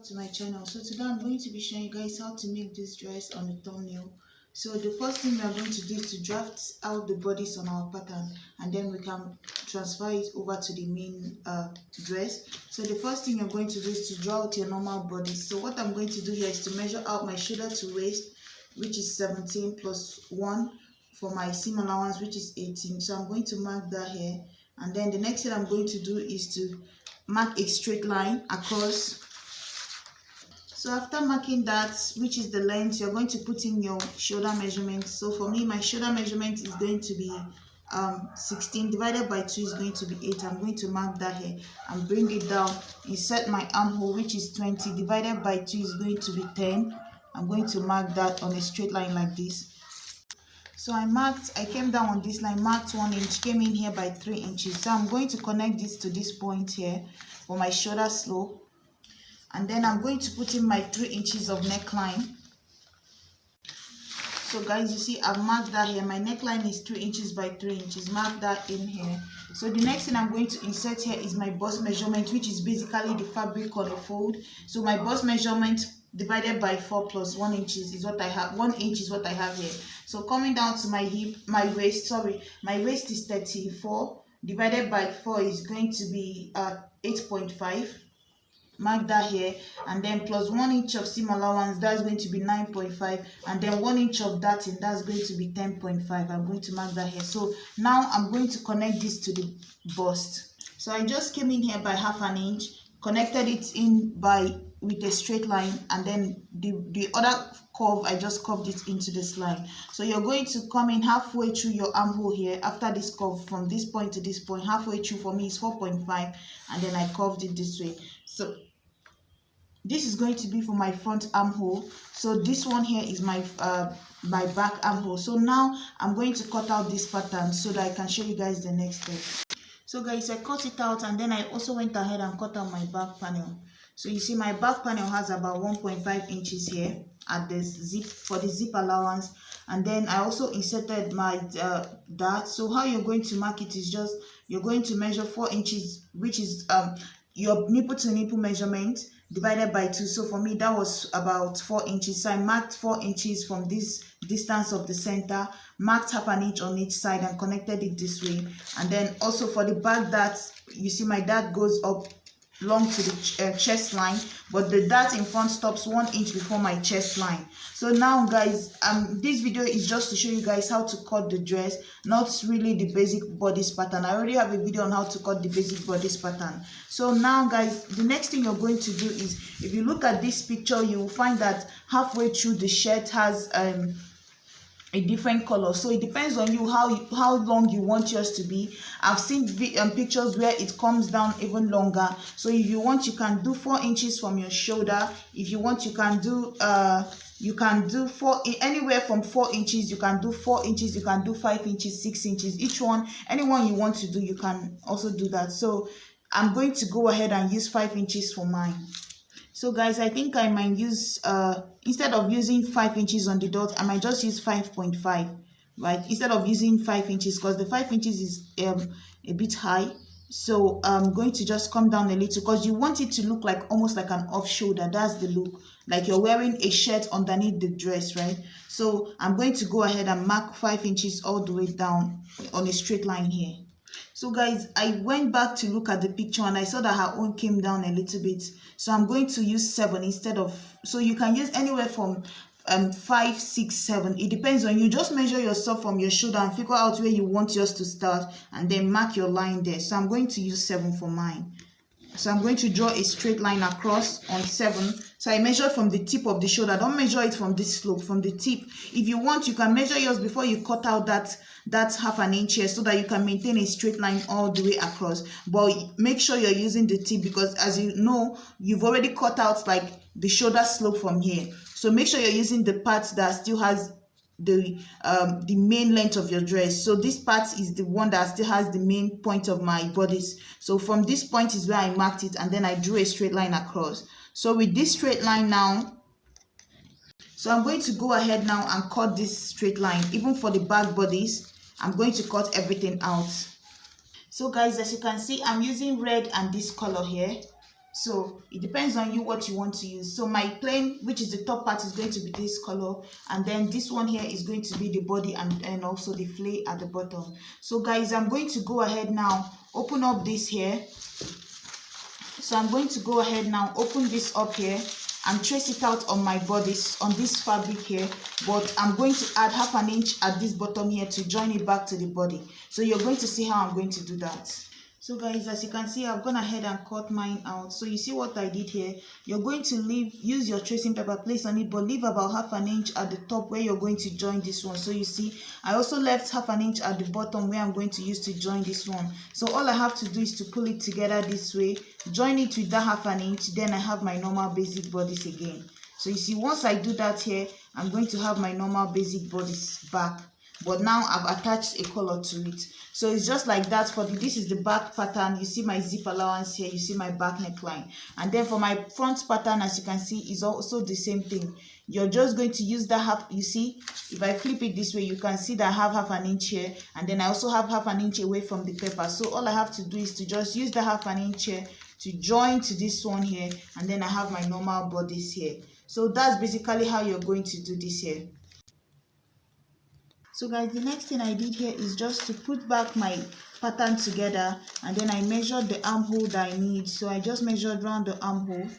to my channel. So today I'm going to be showing you guys how to make this dress on the thumbnail. So the first thing we are going to do is to draft out the bodice on our pattern, and then we can transfer it over to the main dress. So the first thing you're going to do is to draw out your normal bodice. So what I'm going to do here is to measure out my shoulder to waist, which is 17 plus 1 for my seam allowance, which is 18. So I'm going to mark that here, and then the next thing I'm going to do is to mark a straight line across. So after marking that, which is the length, you're going to put in your shoulder measurement. So for me, my shoulder measurement is going to be 16 divided by 2 is going to be 8. I'm going to mark that here and bring it down. Insert my armhole, which is 20 divided by 2 is going to be 10. I'm going to mark that on a straight line like this. So I came down on this line, marked 1 inch, came in here by 3 inches. So I'm going to connect this to this point here for my shoulder slope. And then I'm going to put in my 3 inches of neckline. So guys, you see I've marked that here. My neckline is 3 inches by 3 inches. Mark that in here. So the next thing I'm going to insert here is my bust measurement, which is basically the fabric on a fold. So my bust measurement divided by 4 plus 1 inch is what I have. 1 inch is what I have here. So coming down to my hip, my waist is 34 divided by 4 is going to be 8.5. Mark that here, and then plus 1 inch of seam allowance, that's going to be 9.5, and then 1 inch of darting, that's going to be 10.5. I'm going to mark that here. So now I'm going to connect this to the bust. So I just came in here by ½ an inch, connected it in with a straight line, and then the other curve, I just curved it into this line. So you're going to come in halfway through your armhole here after this curve, from this point to this point. Halfway through for me is 4.5, and then I curved it this way. So this is going to be for my front armhole. So this one here is my my back armhole. So now I'm going to cut out this pattern so that I can show you guys the next step. So guys, I cut it out, and then I also went ahead and cut out my back panel. So you see my back panel has about 1.5 inches here at the zip for the zip allowance, and then I also inserted my dart. So how you're going to mark it is just you're going to measure 4 inches, which is your nipple to nipple measurement, divided by 2. So for me that was about 4 inches. So I marked 4 inches from this distance of the center, marked ½ an inch on each side, and connected it this way. And then also for the back dart, you see my dart goes up long to the chest line, but the dart in front stops 1 inch before my chest line. So now guys, this video is just to show you guys how to cut the dress, not really the basic bodice pattern. I already have a video on how to cut the basic bodice pattern. So now guys, the next thing you're going to do is, if you look at this picture, you will find that halfway through the shirt has a different color. So it depends on you how long you want yours to be. I've seen pictures where it comes down even longer. So if you want, you can do 4 inches from your shoulder. If you want, you can do anywhere from 4 inches. You can do 4 inches, you can do 5 inches, 6 inches, each one, anyone you want to do, you can also do that. So I'm going to go ahead and use 5 inches for mine. So guys, I think I might use instead of using 5 inches on the dot, I might just use 5.5, right, instead of using 5 inches, because the 5 inches is a bit high. So I'm going to just come down a little, because you want it to look like almost like an off shoulder. That's the look, like you're wearing a shirt underneath the dress, right? So I'm going to go ahead and mark 5 inches all the way down on a straight line here. So guys, I went back to look at the picture, and I saw that her own came down a little bit. So I'm going to use 7 instead of, so you can use anywhere from 5, 6, 7. It depends on you. Just measure yourself from your shoulder and figure out where you want yours to start, and then mark your line there. So I'm going to use 7 for mine. So I'm going to draw a straight line across on 7. So I measure from the tip of the shoulder. Don't measure it from this slope, from the tip. If you want, you can measure yours before you cut out that ½ an inch here, so that you can maintain a straight line all the way across. But make sure you're using the tip, because as you know, you've already cut out like the shoulder slope from here. So make sure you're using the part that still has the main length of your dress. So this part is the one that still has the main point of my bodice. So from this point is where I marked it, and then I drew a straight line across. So with this straight line now, so I'm going to go ahead now and cut this straight line. Even for the back bodice, I'm going to cut everything out. So guys, as you can see, I'm using red and this color here. So it depends on you what you want to use. So my plain, which is the top part, is going to be this color, and then this one here is going to be the body and also the flay at the bottom. So guys, I'm going to go ahead now, open up this here. So I'm going to go ahead now, open this up here and trace it out on my bodice, on this fabric here, but I'm going to add 1/2 inch at this bottom here to join it back to the body. So you're going to see how I'm going to do that. So guys, as you can see, I've gone ahead and cut mine out. So you see what I did here. You're going to use your tracing paper, place on it, but leave about 1/2 inch at the top where you're going to join this one. So you see, I also left 1/2 inch at the bottom where I'm going to use to join this one. So all I have to do is to pull it together this way, join it with that 1/2 inch, then I have my normal basic bodice again. So you see, once I do that here, I'm going to have my normal basic bodice back. But now I've attached a collar to it. So it's just like that. This is the back pattern. You see my zip allowance here, you see my back neckline, and then for my front pattern, as you can see, is also the same thing. You're just going to use that half. You see, if I flip it this way, you can see that I have 1/2 inch here, and then I also have 1/2 inch away from the paper. So all I have to do is to just use the 1/2 inch here to join to this one here, and then I have my normal bodice here. So that's basically how you're going to do this here. So guys, the next thing I did here is just to put back my pattern together, and then I measured the armhole that I need. So I just measured around the armhole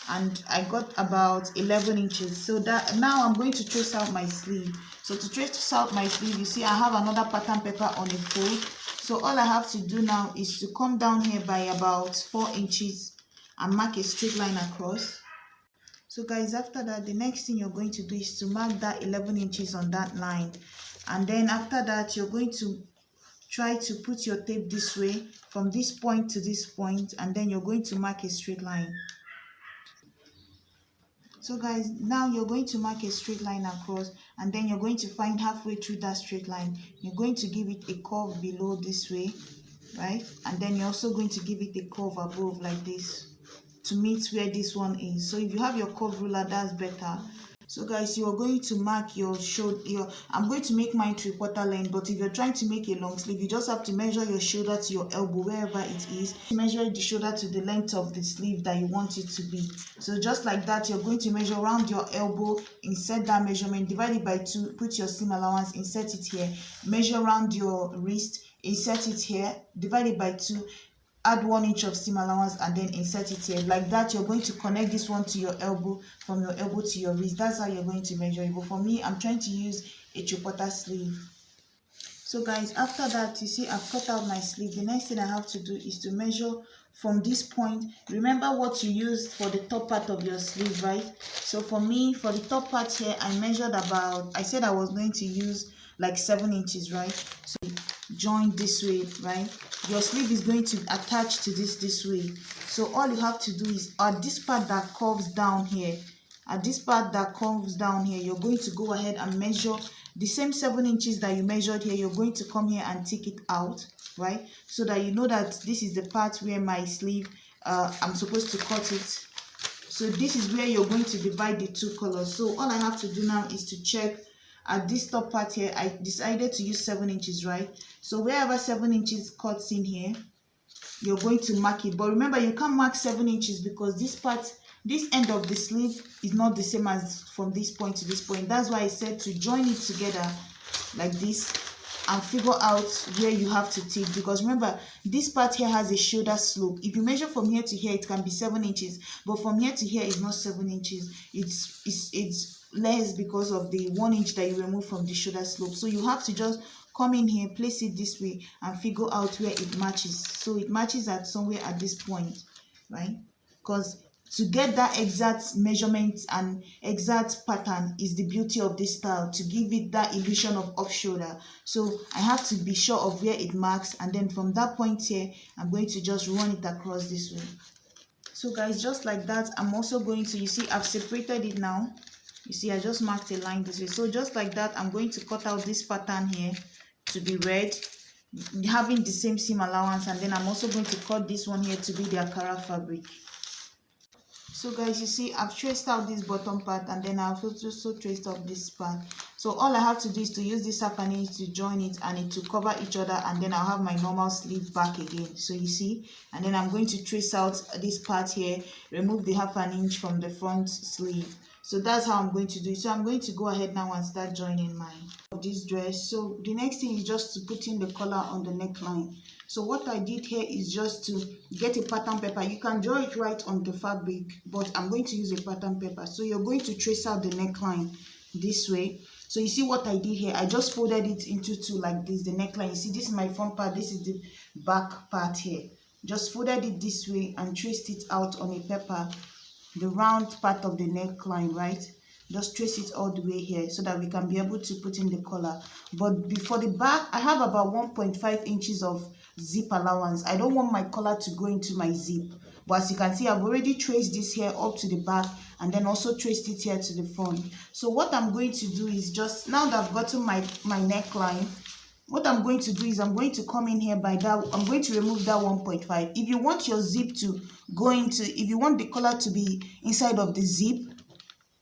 and I got about 11 inches. So that now I'm going to trace out my sleeve. So to trace out my sleeve, you see I have another pattern paper on a fold. So all I have to do now is to come down here by about 4 inches and mark a straight line across. So guys, after that, the next thing you're going to do is to mark that 11 inches on that line. And then after that, you're going to try to put your tape this way from this point to this point, and then you're going to mark a straight line. So guys, now you're going to mark a straight line across, and then you're going to find halfway through that straight line. You're going to give it a curve below this way, right? And then you're also going to give it a curve above like this to meet where this one is. So if you have your curve ruler, that's better. So guys, you are going to mark your shoulder. I'm going to make mine 3/4 length, but if you're trying to make a long sleeve, you just have to measure your shoulder to your elbow, wherever it is. Measure the shoulder to the length of the sleeve that you want it to be. So just like that, you're going to measure around your elbow, insert that measurement, divide it by 2, put your seam allowance, insert it here, measure around your wrist, insert it here, divide it by 2, add 1 inch of seam allowance, and then insert it here. Like that, you're going to connect this one to your elbow, from your elbow to your wrist. That's how you're going to measure it. But for me, I'm trying to use a 3/4 sleeve. So guys, after that, you see I've cut out my sleeve. The next thing I have to do is to measure from this point. Remember what you used for the top part of your sleeve, right? So for me, for the top part here, I measured about, I said I was going to use like 7 inches, right? So join this way, right? Your sleeve is going to attach to this way. So all you have to do is at this part that curves down here, you're going to go ahead and measure the same 7 inches that you measured here. You're going to come here and take it out, right? So that you know that this is the part where my sleeve, I'm supposed to cut it. So this is where you're going to divide the 2 colors. So all I have to do now is to check at this top part here. I decided to use 7 inches, right? So wherever 7 inches cuts in here, you're going to mark it. But remember, you can't mark 7 inches because this part, this end of the sleeve is not the same as from this point to this point. That's why I said to join it together like this and figure out where you have to take, because remember, this part here has a shoulder slope. If you measure from here to here, it can be 7 inches, but from here to here is not 7 inches. It's less because of the 1 inch that you remove from the shoulder slope. So you have to just come in here, place it this way, and figure out where it matches. So it matches at somewhere at this point, right? Because to get that exact measurement and exact pattern is the beauty of this style, to give it that illusion of off shoulder. So I have to be sure of where it marks, and then from that point here, I'm going to just run it across this way. So guys, just like that, I'm also going to, you see, I've separated it now. You see, I just marked a line this way. So just like that, I'm going to cut out this pattern here to be red, having the same seam allowance, and then I'm also going to cut this one here to be the Akara fabric. So guys, you see I've traced out this bottom part, and then I've also traced out this part. So all I have to do is to use this half an inch to join it and it to cover each other, and then I'll have my normal sleeve back again. So you see, and then I'm going to trace out this part here, remove the half an inch from the front sleeve. So that's how I'm going to do it. So I'm going to go ahead now and start joining this dress. So the next thing is just to put in the collar on the neckline. So what I did here is just to get a pattern paper. You can draw it right on the fabric, but I'm going to use a pattern paper. So you're going to trace out the neckline this way. So you see what I did here, I just folded it into two like this, the neckline. You see, this is my front part, this is the back part here. Just folded it this way and traced it out on a paper, the round part of the neckline, right? Just trace it all the way here so that we can be able to put in the collar. But before the back, I have about 1.5 inches of zip allowance. I don't want my collar to go into my zip. But as you can see, I've already traced this here up to the back and then also traced it here to the front. So what I'm going to do is just, now that I've gotten my neckline, what I'm going to do is I'm going to come in here by that, I'm going to remove that 1.5. If you want your zip to go into, if you want the collar to be inside of the zip,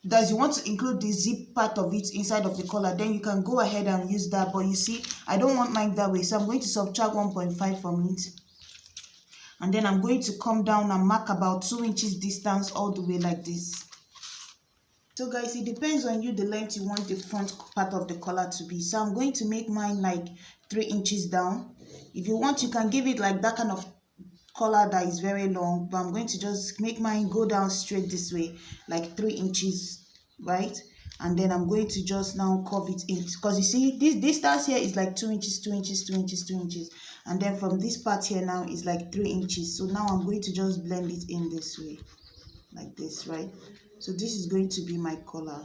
that you want to include the zip part of it inside of the collar, then you can go ahead and use that. But you see, I don't want mine that way, so I'm going to subtract 1.5 from it. And then I'm going to come down and mark about 2 inches distance all the way like this. So guys, it depends on you the length you want the front part of the collar to be. So I'm going to make mine like 3 inches down. If you want, you can give it like that kind of collar that is very long, but I'm going to just make mine go down straight this way, like 3 inches, right? And then I'm going to just now curve it in, because you see this distance here is like 2 inches, 2 inches, 2 inches, 2 inches, and then from this part here now is like 3 inches. So now I'm going to just blend it in this way, like this, right? So this is going to be my collar.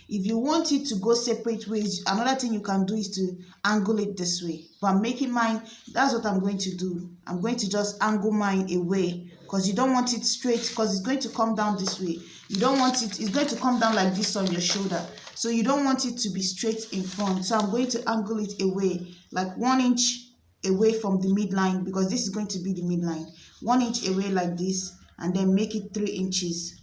If you want it to go separate ways, another thing you can do is to angle it this way. But I'm making mine, that's what I'm going to do. I'm going to just angle mine away, because you don't want it straight, because it's going to come down this way. You don't want it, it's going to come down like this on your shoulder. So you don't want it to be straight in front. So I'm going to angle it away, like 1 inch away from the midline, because this is going to be the midline. 1 inch away like this, and then make it 3 inches.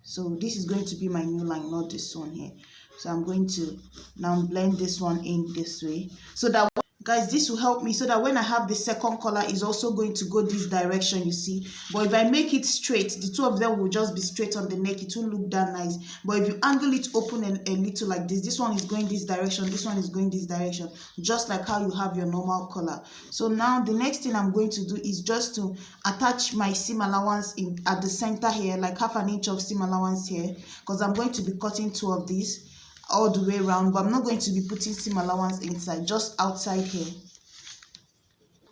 So this is going to be my new line, not this one here. So I'm going to now blend this one in this way, so that, guys, this will help me so that when I have the second collar, is also going to go this direction, you see. But if I make it straight, the two of them will just be straight on the neck. It won't look that nice. But if you angle it open a little like this one is going this direction, this one is going this direction, just like how you have your normal collar. So now the next thing I'm going to do is just to attach my seam allowance in at the center here, like half an inch of seam allowance here, because I'm going to be cutting 2 of these all the way around, but I'm not going to be putting seam allowance inside, just outside here.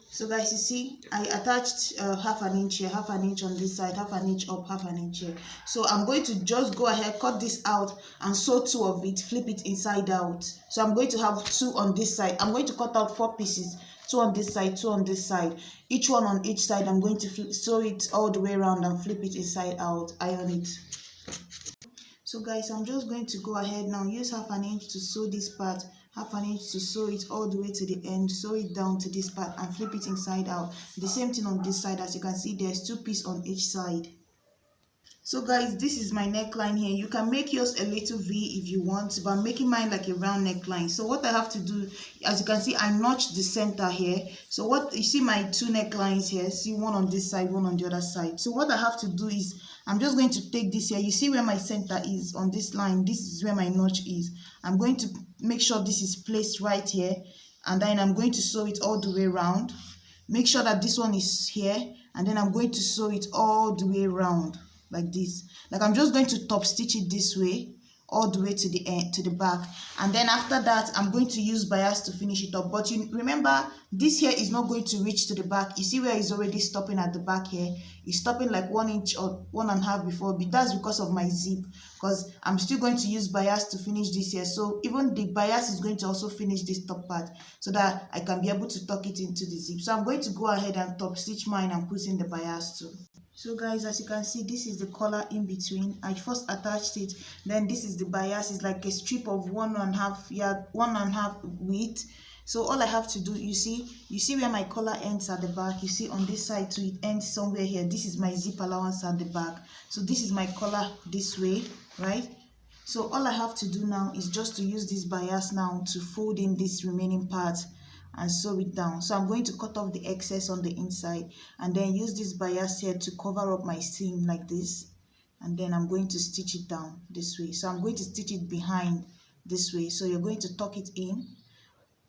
So guys, you see, I attached half an inch here, half an inch on this side, half an inch up, half an inch here. So I'm going to just go ahead, cut this out and sew 2 of it, flip it inside out. So I'm going to have 2 on this side. I'm going to cut out 4 pieces, 2 on this side, 2 on this side, each one on each side. I'm going to sew it all the way around and flip it inside out, iron it. So guys, I'm just going to go ahead now, use half an inch to sew this part, half an inch to sew it all the way to the end, sew it down to this part and flip it inside out. The same thing on this side. As you can see, there's 2 pieces on each side. So guys, this is my neckline here. You can make yours a little V if you want, but I'm making mine like a round neckline. So what I have to do, as you can see, I notched the center here. So what you see, my 2 necklines here, see, one on this side, one on the other side. So what I have to do is, I'm just going to take this here. You see where my center is on this line, this is where my notch is. I'm going to make sure this is placed right here, and then I'm going to sew it all the way around. Make sure that this one is here, and then I'm going to sew it all the way around like this. Like, I'm just going to top stitch it this way all the way to the end, to the back, and then after that I'm going to use bias to finish it up. But you remember, this here is not going to reach to the back. You see where it's already stopping at the back here? It's stopping like 1 inch or 1.5 before, but that's because of my zip, because I'm still going to use bias to finish this here. So even the bias is going to also finish this top part, so that I can be able to tuck it into the zip. So I'm going to go ahead and top stitch mine and put in the bias too. So guys, as you can see, this is the collar in between. I first attached it, then this is the bias. It's like a strip of 1.5 yard, 1.5 width. So all I have to do, you see where my collar ends at the back. You see on this side too, it ends somewhere here. This is my zip allowance at the back. So this is my collar this way, right? So all I have to do now is just to use this bias now to fold in this remaining part and sew it down. So I'm going to cut off the excess on the inside and then use this bias here to cover up my seam like this, and then I'm going to stitch it down this way. So I'm going to stitch it behind this way. So you're going to tuck it in,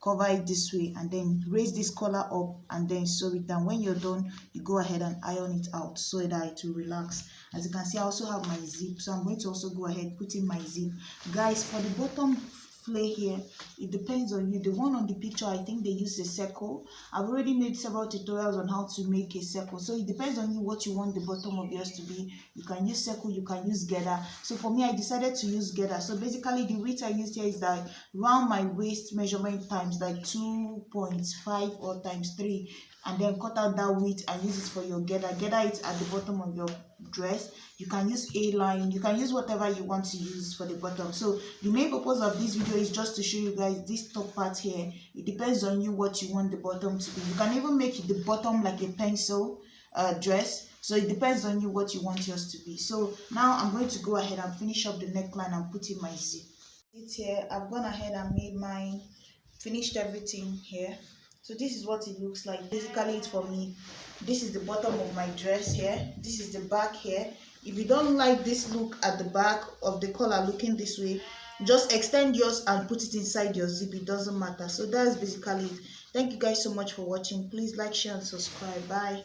cover it this way, and then raise this collar up and then sew it down. When you're done, you go ahead and iron it out so that it will relax. As you can see, I also have my zip, so I'm going to also go ahead put in my zip. Guys, for the bottom flare here, it depends on you. The one on the picture, I think they use a circle. I've already made several tutorials on how to make a circle, so it depends on you what you want the bottom of yours to be. You can use circle, you can use gather. So for me, I decided to use gather. So basically the width I used here is that round my waist measurement times like 2.5 or times 3, and then cut out that width and use it for your gather it at the bottom of your dress. You can use a line, you can use whatever you want to use for the bottom. So the main purpose of this video is just to show you guys this top part here. It depends on you what you want the bottom to be. You can even make the bottom like a pencil dress. So it depends on you what you want yours to be. So now I'm going to go ahead and finish up the neckline and put in my zip. It's here. I've gone ahead and made mine, finished everything here. So this is what it looks like. Basically, it's for me. This is the bottom of my dress here. This is the back here. If you don't like this look at the back of the collar looking this way, just extend yours and put it inside your zip. It doesn't matter. So that's basically it. Thank you guys so much for watching. Please like, share, and subscribe. Bye.